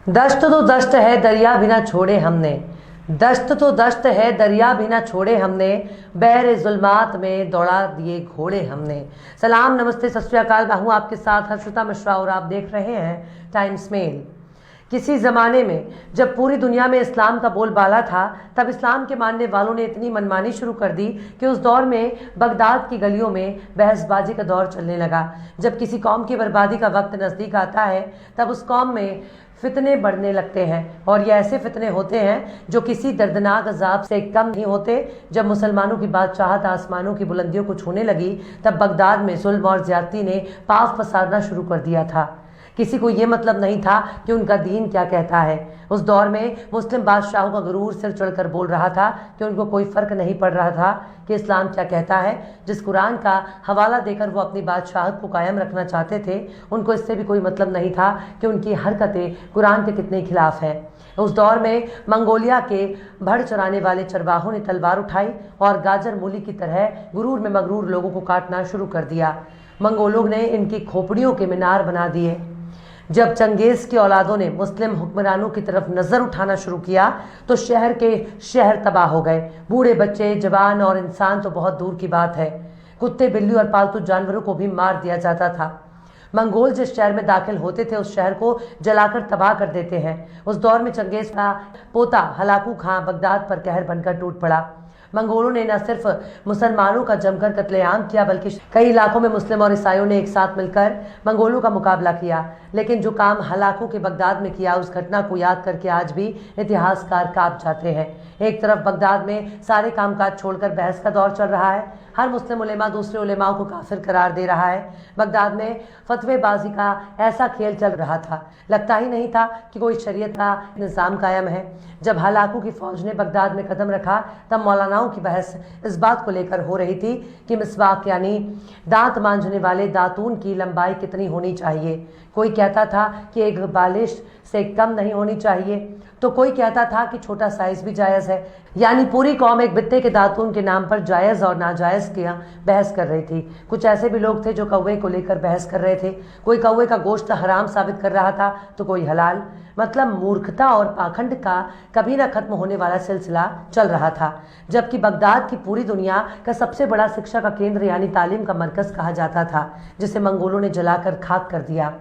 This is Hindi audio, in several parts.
दश्त तो दश्त है दरिया भी ना छोड़े हमने, दश्त तो दश्त है दरिया भी ना छोड़े हमने, बहरे जुल्मात में दौड़ा दिए घोड़े हमने। सलाम, नमस्ते, सत श्री अकाल। मैं हूँ आपके साथ हर्षिता मिश्रा और आप देख रहे हैं टाइम्स मेल। किसी ज़माने में जब पूरी दुनिया में इस्लाम का बोलबाला था, तब इस्लाम के मानने वालों ने इतनी मनमानी शुरू कर दी कि उस दौर में बगदाद की गलियों में बहसबाजी का दौर चलने लगा। जब किसी कौम की बर्बादी का वक्त नज़दीक आता है, तब उस कौम में फितने बढ़ने लगते हैं, और ये ऐसे फितने होते हैं जो किसी दर्दनाक अजाब से कम नहीं होते। जब मुसलमानों की बादशाहत आसमानों की बुलंदियों को छूने लगी, तब बगदाद में जुल्म और ज्यादती ने पाव पसारना शुरू कर दिया था। किसी को ये मतलब नहीं था कि उनका दीन क्या कहता है। उस दौर में मुस्लिम बादशाहों का गुरूर सिर चढ़कर बोल रहा था कि उनको कोई फ़र्क नहीं पड़ रहा था कि इस्लाम क्या कहता है। जिस कुरान का हवाला देकर वो अपनी बादशाहत को कायम रखना चाहते थे, उनको इससे भी कोई मतलब नहीं था कि उनकी हरकतें कुरान के कितने खिलाफ हैं। उस दौर में मंगोलिया के बढ़ चराने वाले चरवाहों ने तलवार उठाई और गाजर मूली की तरह गुरूर में मगरूर लोगों को काटना शुरू कर दिया। मंगोलों ने इनकी खोपड़ियों के मीनार बना दिए। जब चंगेज की औलादों ने मुस्लिम हुक्मरानों की तरफ नजर उठाना शुरू किया, तो शहर के शहर तबाह हो गए। बूढ़े, बच्चे, जवान और इंसान तो बहुत दूर की बात है। कुत्ते, बिल्ली और पालतू जानवरों को भी मार दिया जाता था। मंगोल जिस शहर में दाखिल होते थे, उस शहर को जलाकर तबाह कर देते हैं। उस दौर में चंगेज का पोता हलाकू खां बगदाद पर कहर बनकर टूट पड़ा। मंगोलों ने न सिर्फ मुसलमानों का जमकर कत्लेआम किया, बल्कि कई इलाकों में मुस्लिम और ईसाइयों ने एक साथ मिलकर मंगोलों का मुकाबला किया। लेकिन जो काम हलाकू के बगदाद में किया, उस घटना को याद करके आज भी इतिहासकार कांप जाते हैं। एक तरफ बगदाद में सारे कामकाज छोड़कर बहस का दौर चल रहा है। हर मुस्लिम उलेमा दूसरे उलेमाओं को काफिर करार दे रहा है। बगदाद में फतवेबाजी का ऐसा खेल चल रहा था, लगता ही नहीं था कि कोई शरीयत का निज़ाम कायम है। जब हलाकू की फौज ने बगदाद में कदम रखा, तब मौलानाओं की बहस इस बात को लेकर हो रही थी कि मिसवाक यानी दांत मांझने वाले दातून की लंबाई कितनी होनी चाहिए। कोई कहता था कि एक बालिश से कम नहीं होनी चाहिए, तो कोई कहता था कि छोटा साइज भी जायज़ है। यानी पूरी कौम एक बित्ते के दातून के नाम पर जायज़ और नाजायज़ की बहस कर रही थी। कुछ ऐसे भी लोग थे जो कौवे को लेकर बहस कर रहे थे। कोई कौवे का गोश्त हराम साबित कर रहा था, तो कोई हलाल। मतलब मूर्खता और पाखंड का कभी ना खत्म होने वाला सिलसिला चल रहा था। जबकि बगदाद की पूरी दुनिया का सबसे बड़ा शिक्षा का केंद्र यानी तालीम का मरकज़ कहा जाता था, जिसे मंगोलों ने जलाकर खाक कर दिया।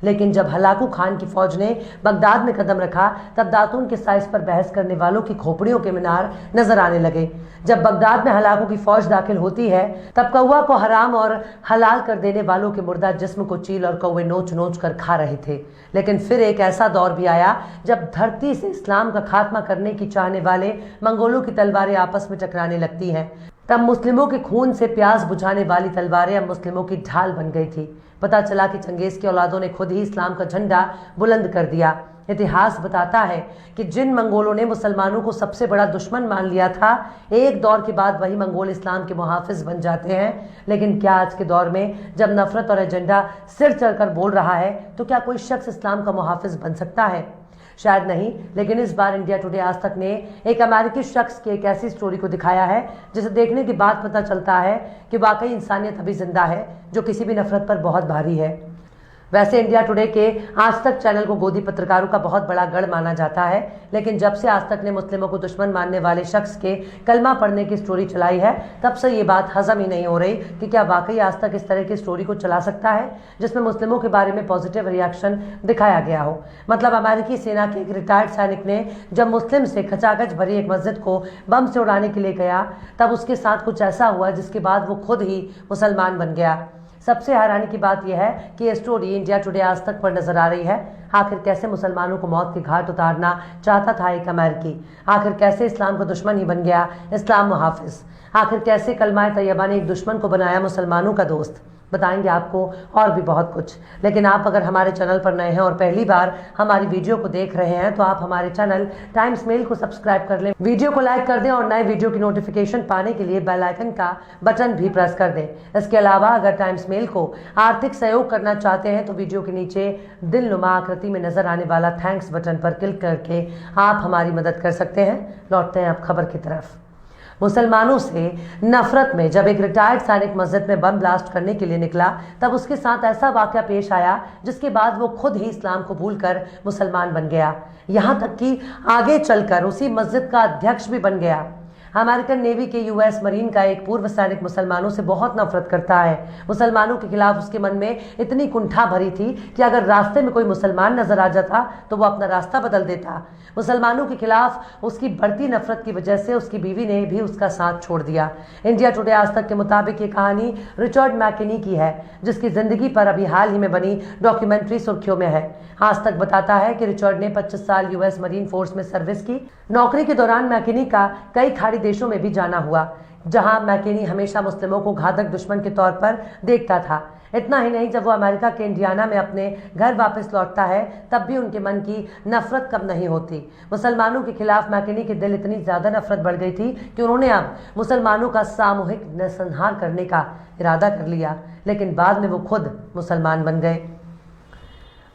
लेकिन जब हलाकू खान की फौज ने बगदाद में कदम रखा, तब दातून के साइज पर बहस करने वालों की खोपड़ियों के मीनार नजर आने लगे। जब बगदाद में हलाकू की फौज दाखिल होती है, तब कौवा को हराम और हलाल कर देने वालों के मुर्दा जिस्म को चील और कौवे नोच नोच कर खा रहे थे। लेकिन फिर एक ऐसा दौर भी आया जब धरती से इस्लाम का खात्मा करने की चाहने वाले मंगोलों की तलवारें आपस में टकराने लगती हैं। तब मुस्लिमों के खून से प्यास बुझाने वाली तलवारें अब मुस्लिमों की ढाल बन गई थी। पता चला कि चंगेज की औलादों ने खुद ही इस्लाम का झंडा बुलंद कर दिया। इतिहास बताता है कि जिन मंगोलों ने मुसलमानों को सबसे बड़ा दुश्मन मान लिया था, एक दौर के बाद वही मंगोल इस्लाम के मुहाफिज बन जाते हैं। लेकिन क्या आज के दौर में, जब नफरत और एजेंडा सिर चढ़कर बोल रहा है, तो क्या कोई शख्स इस्लाम का मुहाफिज बन सकता है? शायद नहीं। लेकिन इस बार इंडिया टुडे आज तक ने एक अमेरिकी शख्स की एक ऐसी स्टोरी को दिखाया है जिसे देखने के बाद पता चलता है कि वाकई इंसानियत अभी जिंदा है, जो किसी भी नफरत पर बहुत भारी है। वैसे इंडिया टुडे के आज तक चैनल को गोदी पत्रकारों का बहुत बड़ा गढ़ माना जाता है, लेकिन जब से आज तक ने मुस्लिमों को दुश्मन मानने वाले शख्स के कलमा पढ़ने की स्टोरी चलाई है, तब से ये बात हजम ही नहीं हो रही कि क्या वाकई आज तक इस तरह की स्टोरी को चला सकता है जिसमें मुस्लिमों के बारे में पॉजिटिव रिएक्शन दिखाया गया हो। मतलब अमेरिकी सेना के एक रिटायर्ड सैनिक ने जब मुस्लिम से खचाखच भरी एक मस्जिद को बम से उड़ाने के लिए गया, तब उसके साथ कुछ ऐसा हुआ जिसके बाद वो खुद ही मुसलमान बन गया। सबसे हैरानी की बात यह है कि यह स्टोरी इंडिया टुडे आज तक पर नजर आ रही है। आखिर कैसे मुसलमानों को मौत के घाट उतारना चाहता था एक अमेरिकी? आखिर कैसे इस्लाम का दुश्मन ही बन गया इस्लाम मुहाफिज? आखिर कैसे कलमाए तैयबा ने एक दुश्मन को बनाया मुसलमानों का दोस्त? बताएंगे आपको और भी बहुत कुछ। लेकिन आप अगर हमारे चैनल पर नए हैं और पहली बार हमारी वीडियो को देख रहे हैं, तो आप हमारे चैनल टाइम्स मेल को सब्सक्राइब कर लें, वीडियो को लाइक कर दें और नए वीडियो की नोटिफिकेशन पाने के लिए बेल आइकन का बटन भी प्रेस कर दें। इसके अलावा अगर टाइम्स मेल को आर्थिक सहयोग करना चाहते हैं, तो वीडियो के नीचे दिलनुमा आकृति में नजर आने वाला थैंक्स बटन पर क्लिक करके आप हमारी मदद कर सकते हैं। लौटते हैं अब खबर की तरफ। मुसलमानों से नफरत में जब एक रिटायर्ड सैनिक मस्जिद में बम ब्लास्ट करने के लिए निकला, तब उसके साथ ऐसा वाकया पेश आया जिसके बाद वो खुद ही इस्लाम को भूलकर मुसलमान बन गया। यहाँ तक कि आगे चलकर उसी मस्जिद का अध्यक्ष भी बन गया। अमेरिकन नेवी के यूएस मरीन का एक पूर्व सैनिक मुसलमानों से बहुत नफरत करता है। मुसलमानों के खिलाफ उसके मन में इतनी कुंठा भरी थी कि अगर रास्ते में कोई मुसलमान नजर आ जाता तो वो अपना रास्ता बदल देता। मुसलमानों के खिलाफ उसकी बढ़ती नफरत की वजह से उसकी बीवी ने भी उसका साथ छोड़ दिया। इंडिया टुडे आज तक के मुताबिक ये कहानी रिचर्ड मैकेनी की है, जिसकी जिंदगी पर अभी हाल ही में बनी डॉक्यूमेंट्री सुर्खियों में है। आज तक बताता है कि रिचर्ड ने 25 साल यूएस मरीन फोर्स में सर्विस की। नौकरी के दौरान मैकेनी का कई खाड़ी देशों में भी जाना हुआ, जहां मैकेनी हमेशा मुस्लिमों को घातक दुश्मन के तौर पर देखता था। इतना ही नहीं, जब वो अमेरिका के इंडियाना में अपने घर वापस लौटता है तब भी उनके मन की नफरत कम नहीं होती। मुसलमानों के खिलाफ मैकेनी के दिल इतनी ज्यादा नफरत बढ़ गई थी कि उन्होंने अब मुसलमानों का सामूहिक नरसंहार करने का इरादा कर लिया, लेकिन बाद में वो खुद मुसलमान बन गए।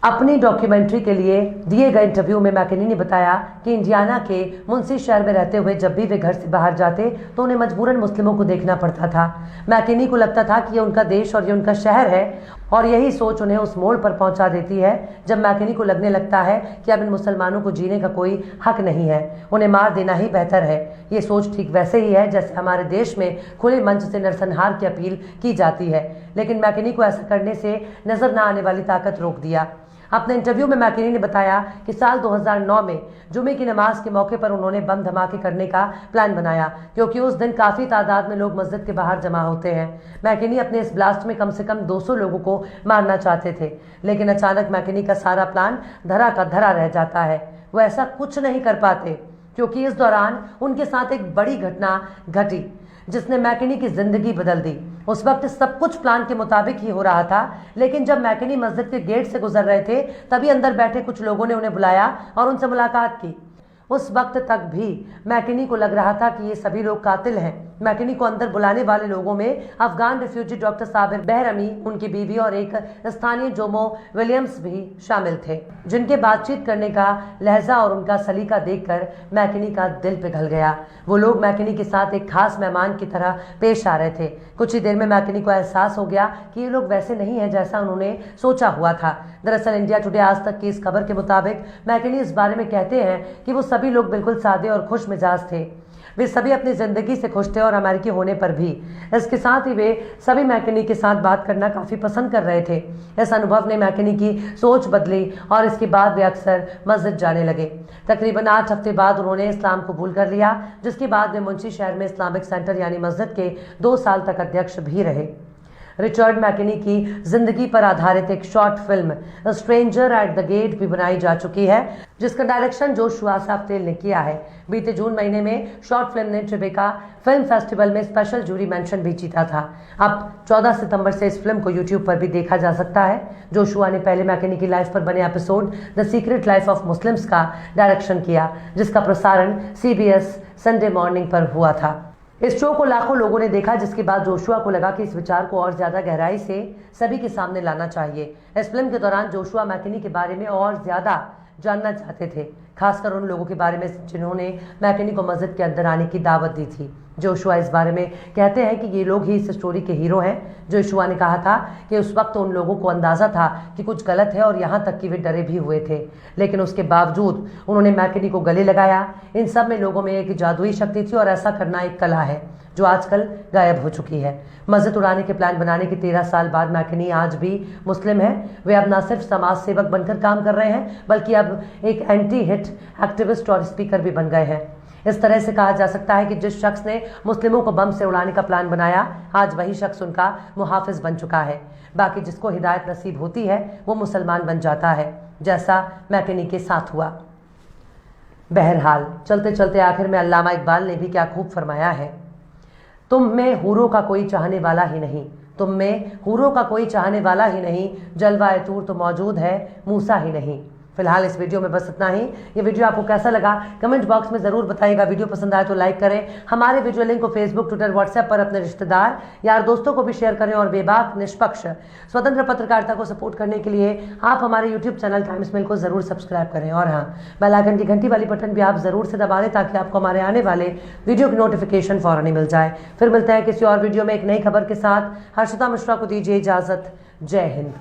अपनी डॉक्यूमेंट्री के लिए दिए गए इंटरव्यू में मैकेनी ने बताया कि इंडियाना के मुंशी शहर में रहते हुए जब भी वे घर से बाहर जाते तो उन्हें मजबूरन मुस्लिमों को देखना पड़ता था। मैकेनी को लगता था कि ये उनका देश और ये उनका शहर है, और यही सोच उन्हें उस मोड़ पर पहुंचा देती है जब मैकेनी को लगने लगता है कि अब इन मुसलमानों को जीने का कोई हक नहीं है, उन्हें मार देना ही बेहतर है। ये सोच ठीक वैसे ही है जैसे हमारे देश में खुले मंच से नरसंहार की अपील की जाती है, लेकिन मैकेनी को ऐसा करने से नजर न आने वाली ताकत रोक दिया। अपने इंटरव्यू में मैकेनी ने बताया कि साल 2009 में जुमे की नमाज के मौके पर उन्होंने बम धमाके करने का प्लान बनाया, क्योंकि उस दिन काफ़ी तादाद में लोग मस्जिद के बाहर जमा होते हैं। मैकेनी अपने इस ब्लास्ट में कम से कम 200 लोगों को मारना चाहते थे, लेकिन अचानक मैकेनी का सारा प्लान धरा का धरा रह जाता है। वो ऐसा कुछ नहीं कर पाते, क्योंकि इस दौरान उनके साथ एक बड़ी घटना घटी जिसने मैकेनी की जिंदगी बदल दी। उस वक्त सब कुछ प्लान के मुताबिक ही हो रहा था, लेकिन जब मैकेनी मस्जिद के गेट से गुजर रहे थे तभी अंदर बैठे कुछ लोगों ने उन्हें बुलाया और उनसे मुलाकात की। उस वक्त तक भी मैकेनी को लग रहा था कि ये सभी लोग कातिल हैं। मैकेनी को अंदर बुलाने वाले लोगों में अफगान रिफ्यूजी डॉक्टर साबिर बहरमी, उनकी बीवी और एक स्थानीय जोमो विलियम्स भी शामिल थे, जिनके बातचीत करने का लहजा और उनका सलीका देखकर मैकेनी का दिल पिघल गया। वो लोग मैकेनी के साथ एक खास मेहमान की तरह पेश आ रहे थे। कुछ ही देर में मैकेनी को एहसास हो गया कि ये लोग वैसे नहीं है जैसा उन्होंने सोचा हुआ था। दरअसल इंडिया टुडे आज तक की इस खबर के मुताबिक मैकेनी इस बारे में कहते हैं कि वो सभी लोग बिल्कुल सादे और खुश मिजाज थे। वे सभी अपनी जिंदगी से खुश थे और अमेरिकी होने पर भी। इसके साथ ही वे सभी मैकेनी के साथ बात करना काफी पसंद कर रहे थे। इस अनुभव ने मैकेनी की सोच बदली और इसके बाद वे अक्सर मस्जिद जाने लगे। तकरीबन 8 हफ्ते बाद उन्होंने इस्लाम कबूल कर लिया, जिसके बाद वे मुंशी शहर में इस्लामिक सेंटर यानी मस्जिद के 2 साल तक अध्यक्ष भी रहे। रिचर्ड मैकेनी की जिंदगी पर आधारित एक short film stranger at the gate भी बनाई जा चुकी है, जिसका डायरेक्शन जोशुआ साफ्टेल ने किया है। बीते जून महीने में शॉर्ट फिल्म ने ट्रिबेका फिल्म फेस्टिवल में स्पेशल जूरी मेंशन भी जीता था। अब 14 सितंबर से इस फिल्म को यूट्यूब पर भी देखा जा सकता है। जोशुआ ने पहले मैकेनी की लाइफ पर बने episode the secret life of Muslims का डायरेक्शन किया, जिसका प्रसारण CBS संडे मॉर्निंग पर हुआ था। इस शो को लाखों लोगों ने देखा, जिसके बाद जोशुआ को लगा कि इस विचार को और ज्यादा गहराई से सभी के सामने लाना चाहिए। इस फिल्म के दौरान जोशुआ मैकेनी के बारे में और ज्यादा जानना चाहते थे, खासकर उन लोगों के बारे में जिन्होंने मैकेनी को मस्जिद के अंदर आने की दावत दी थी। जोशुआ इस बारे में कहते हैं कि ये लोग ही इस स्टोरी के हीरो हैं। जोशुआ ने कहा था कि उस वक्त उन लोगों को अंदाजा था कि कुछ गलत है और यहाँ तक कि वे डरे भी हुए थे, लेकिन उसके बावजूद उन्होंने मैकेनी को गले लगाया। इन सब में लोगों में एक जादुई शक्ति थी और ऐसा करना एक कला है जो आजकल गायब हो चुकी है। मस्जिद उड़ाने के प्लान बनाने के 13 साल बाद मैकेनी आज भी मुस्लिम है। वे अब न सिर्फ समाज सेवक बनकर काम कर रहे हैं, बल्कि अब एक एंटी हिट एक्टिविस्ट और स्पीकर भी बन गए हैं। इस तरह से कहा जा सकता है कि जिस शख्स ने मुस्लिमों को बम से उड़ाने का प्लान बनाया, आज वही शख्स उनका मुहाफिज बन चुका है। बाकी जिसको हिदायत नसीब होती है वो मुसलमान बन जाता है, जैसा मैकेनी के साथ हुआ। बहरहाल चलते चलते आखिर में अल्लामा इकबाल ने भी क्या खूब फरमाया है, तुम में हूरों का कोई चाहने वाला ही नहीं, तुम में हूरों का कोई चाहने वाला ही नहीं, जलवा तूर तो मौजूद है, मूसा ही नहीं। फिलहाल इस वीडियो में बस इतना ही। ये वीडियो आपको कैसा लगा कमेंट बॉक्स में जरूर बताइएगा। वीडियो पसंद आए तो लाइक करें। हमारे वीडियो लिंक को फेसबुक, ट्विटर, व्हाट्सएप पर अपने रिश्तेदार, यार, दोस्तों को भी शेयर करें। और बेबाक, निष्पक्ष, स्वतंत्र पत्रकारिता को सपोर्ट करने के लिए आप हमारे यूट्यूब चैनल टाइम्स मेल को जरूर सब्सक्राइब करें। और हाँ, बेल आइकन की घंटी वाली बटन भी आप जरूर से दबा दें ताकि आपको हमारे आने वाले वीडियो की नोटिफिकेशन फौरन ही मिल जाए। फिर मिलते हैं किसी और वीडियो में एक नई खबर के साथ। हर्षिता मिश्रा को दीजिए इजाजत। जय हिंद।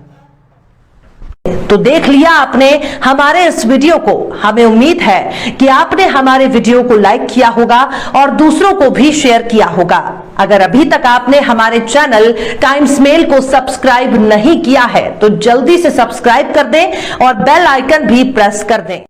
तो देख लिया आपने हमारे इस वीडियो को। हमें उम्मीद है कि आपने हमारे वीडियो को लाइक किया होगा और दूसरों को भी शेयर किया होगा। अगर अभी तक आपने हमारे चैनल टाइम्स मेल को सब्सक्राइब नहीं किया है तो जल्दी से सब्सक्राइब कर दें और बेल आइकन भी प्रेस कर दें।